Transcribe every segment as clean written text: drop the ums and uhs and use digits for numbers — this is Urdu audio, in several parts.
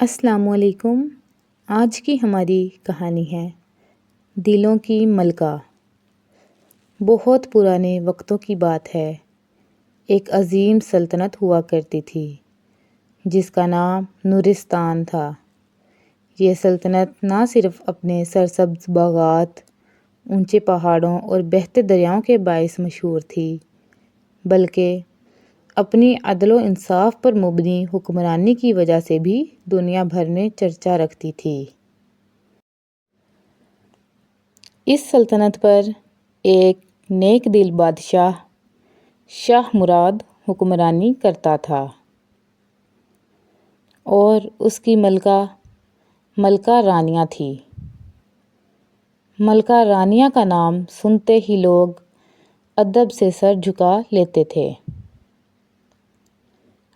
السلام علیکم۔ آج کی ہماری کہانی ہے دلوں کی ملکہ۔ بہت پرانے وقتوں کی بات ہے۔ ایک عظیم سلطنت ہوا کرتی تھی جس کا نام نورستان تھا۔ یہ سلطنت نہ صرف اپنے سرسبز باغات، اونچے پہاڑوں اور بہتے دریاؤں کے باعث مشہور تھی، بلکہ اپنی عدل و انصاف پر مبنی حکمرانی کی وجہ سے بھی دنیا بھر میں چرچا رکھتی تھی۔ اس سلطنت پر ایک نیک دل بادشاہ شاہ مراد حکمرانی کرتا تھا اور اس کی ملکہ رانیہ تھی۔ ملکہ رانیہ کا نام سنتے ہی لوگ ادب سے سر جھکا لیتے تھے۔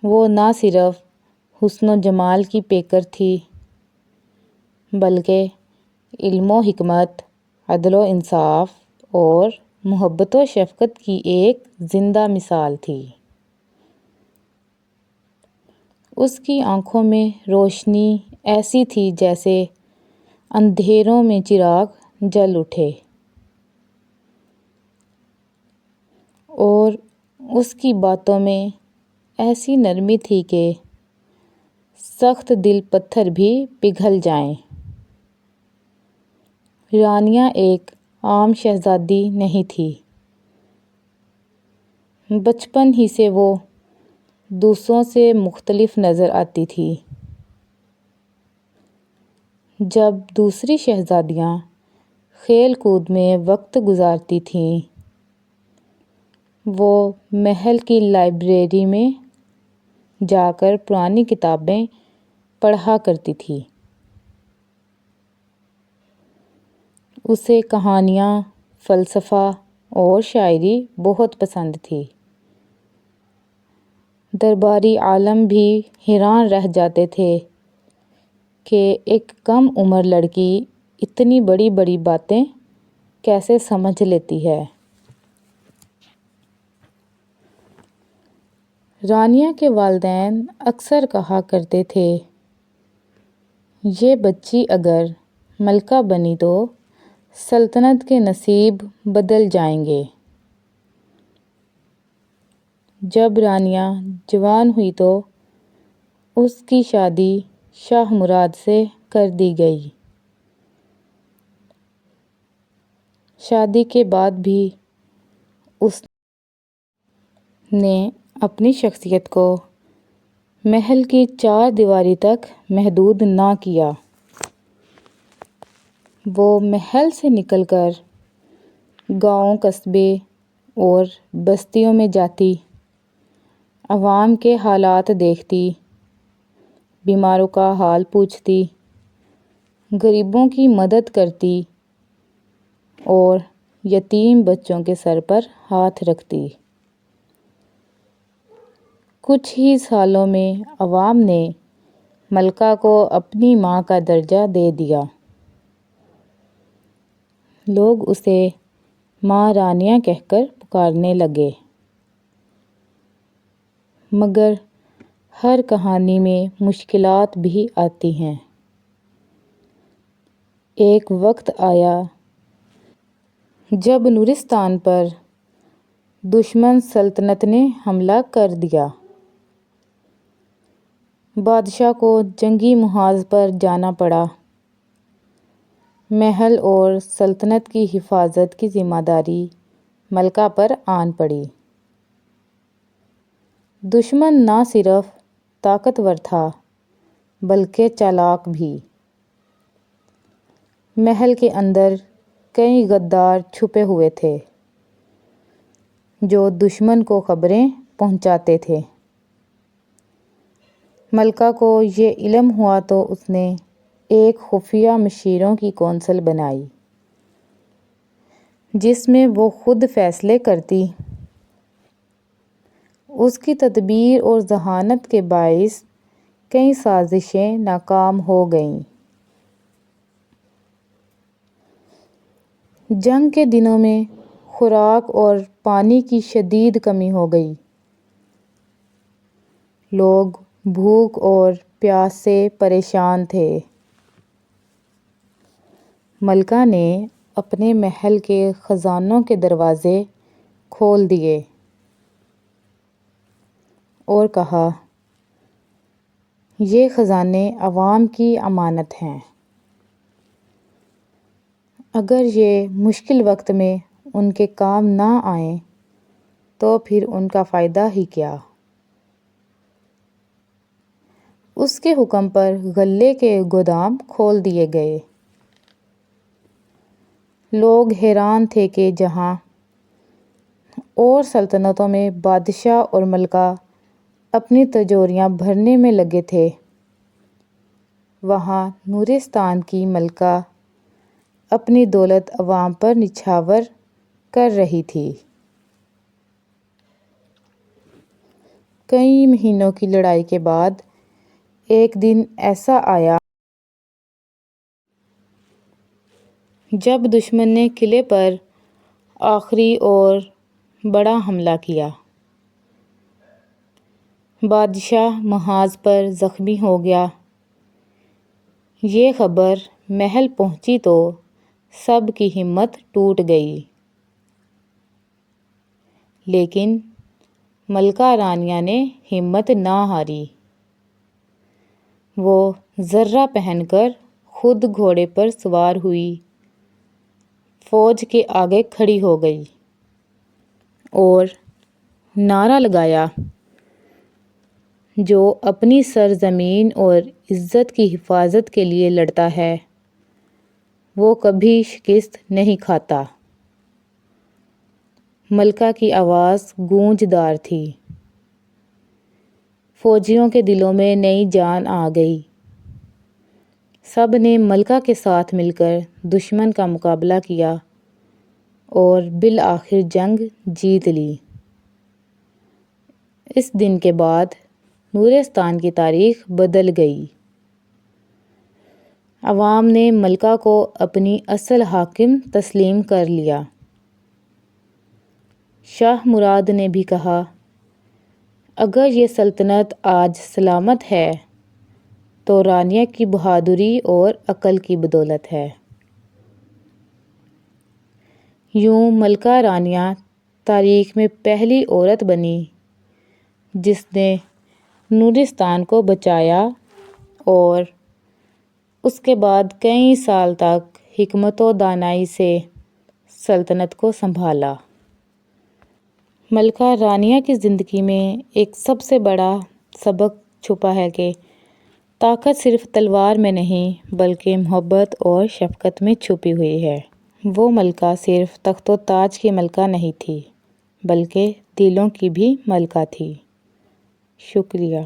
وہ نہ صرف حسن و جمال کی پیکر تھی بلکہ علم و حکمت، عدل و انصاف اور محبت و شفقت کی ایک زندہ مثال تھی۔ اس کی آنکھوں میں روشنی ایسی تھی جیسے اندھیروں میں چراغ جل اٹھے، اور اس کی باتوں میں ایسی نرمی تھی کہ سخت دل پتھر بھی پگھل جائیں۔ رانیہ ایک عام شہزادی نہیں تھی۔ بچپن ہی سے وہ دوسروں سے مختلف نظر آتی تھی۔ جب دوسری شہزادیاں کھیل کود میں وقت گزارتی تھیں، وہ محل کی لائبریری میں جا کر پرانی کتابیں پڑھا کرتی تھی۔ اسے کہانیاں، فلسفہ اور شاعری بہت پسند تھی۔ درباری عالم بھی حیران رہ جاتے تھے کہ ایک کم عمر لڑکی اتنی بڑی بڑی باتیں کیسے سمجھ لیتی ہے۔ رانیہ کے والدین اکثر کہا کرتے تھے، یہ بچی اگر ملکہ بنی تو سلطنت کے نصیب بدل جائیں گے۔ جب رانیہ جوان ہوئی تو اس کی شادی شاہ مراد سے کر دی گئی۔ شادی کے بعد بھی اس نے اپنی شخصیت کو محل کی چار دیواری تک محدود نہ کیا۔ وہ محل سے نکل کر گاؤں، قصبے اور بستیوں میں جاتی، عوام کے حالات دیکھتی، بیماروں کا حال پوچھتی، غریبوں کی مدد کرتی اور یتیم بچوں کے سر پر ہاتھ رکھتی۔ کچھ ہی سالوں میں عوام نے ملکہ کو اپنی ماں کا درجہ دے دیا۔ لوگ اسے ماں رانیہ کہہ کر پکارنے لگے۔ مگر ہر کہانی میں مشکلات بھی آتی ہیں۔ ایک وقت آیا جب نورستان پر دشمن سلطنت نے حملہ کر دیا۔ بادشاہ کو جنگی محاذ پر جانا پڑا۔ محل اور سلطنت کی حفاظت کی ذمہ داری ملکہ پر آن پڑی۔ دشمن نہ صرف طاقتور تھا بلکہ چالاک بھی۔ محل کے اندر کئی غدار چھپے ہوئے تھے جو دشمن کو خبریں پہنچاتے تھے۔ ملکہ کو یہ علم ہوا تو اس نے ایک خفیہ مشیروں کی کونسل بنائی جس میں وہ خود فیصلے کرتی۔ اس کی تدبیر اور ذہانت کے باعث کئی سازشیں ناکام ہو گئیں۔ جنگ کے دنوں میں خوراک اور پانی کی شدید کمی ہو گئی۔ لوگ بھوک اور پیاس سے پریشان تھے۔ ملکہ نے اپنے محل کے خزانوں کے دروازے کھول دیے اور کہا، یہ خزانے عوام کی امانت ہیں۔ اگر یہ مشکل وقت میں ان کے کام نہ آئیں تو پھر ان کا فائدہ ہی کیا؟ اس کے حکم پر غلے کے گودام کھول دیے گئے۔ لوگ حیران تھے کہ جہاں اور سلطنتوں میں بادشاہ اور ملکہ اپنی تجوریاں بھرنے میں لگے تھے، وہاں نورستان کی ملکہ اپنی دولت عوام پر نچھاور کر رہی تھی۔ کئی مہینوں کی لڑائی کے بعد ایک دن ایسا آیا جب دشمن نے قلعے پر آخری اور بڑا حملہ کیا۔ بادشاہ محاذ پر زخمی ہو گیا۔ یہ خبر محل پہنچی تو سب کی ہمت ٹوٹ گئی، لیکن ملکہ رانیہ نے ہمت نہ ہاری۔ وہ زرہ پہن کر خود گھوڑے پر سوار ہوئی، فوج کے آگے کھڑی ہو گئی اور نعرہ لگایا، جو اپنی سرزمین اور عزت کی حفاظت کے لیے لڑتا ہے وہ کبھی شکست نہیں کھاتا۔ ملکہ کی آواز گونجدار تھی۔ فوجیوں کے دلوں میں نئی جان آ گئی۔ سب نے ملکہ کے ساتھ مل کر دشمن کا مقابلہ کیا اور بالآخر جنگ جیت لی۔ اس دن کے بعد نورستان کی تاریخ بدل گئی۔ عوام نے ملکہ کو اپنی اصل حاکم تسلیم کر لیا۔ شاہ مراد نے بھی کہا، اگر یہ سلطنت آج سلامت ہے تو رانیہ کی بہادری اور عقل کی بدولت ہے۔ یوں ملکہ رانیہ تاریخ میں پہلی عورت بنی جس نے نورستان کو بچایا اور اس کے بعد کئی سال تک حکمت و دانائی سے سلطنت کو سنبھالا۔ ملکہ رانیہ کی زندگی میں ایک سب سے بڑا سبق چھپا ہے کہ طاقت صرف تلوار میں نہیں بلکہ محبت اور شفقت میں چھپی ہوئی ہے۔ وہ ملکہ صرف تخت و تاج کی ملکہ نہیں تھی بلکہ دلوں کی بھی ملکہ تھی۔ شکریہ۔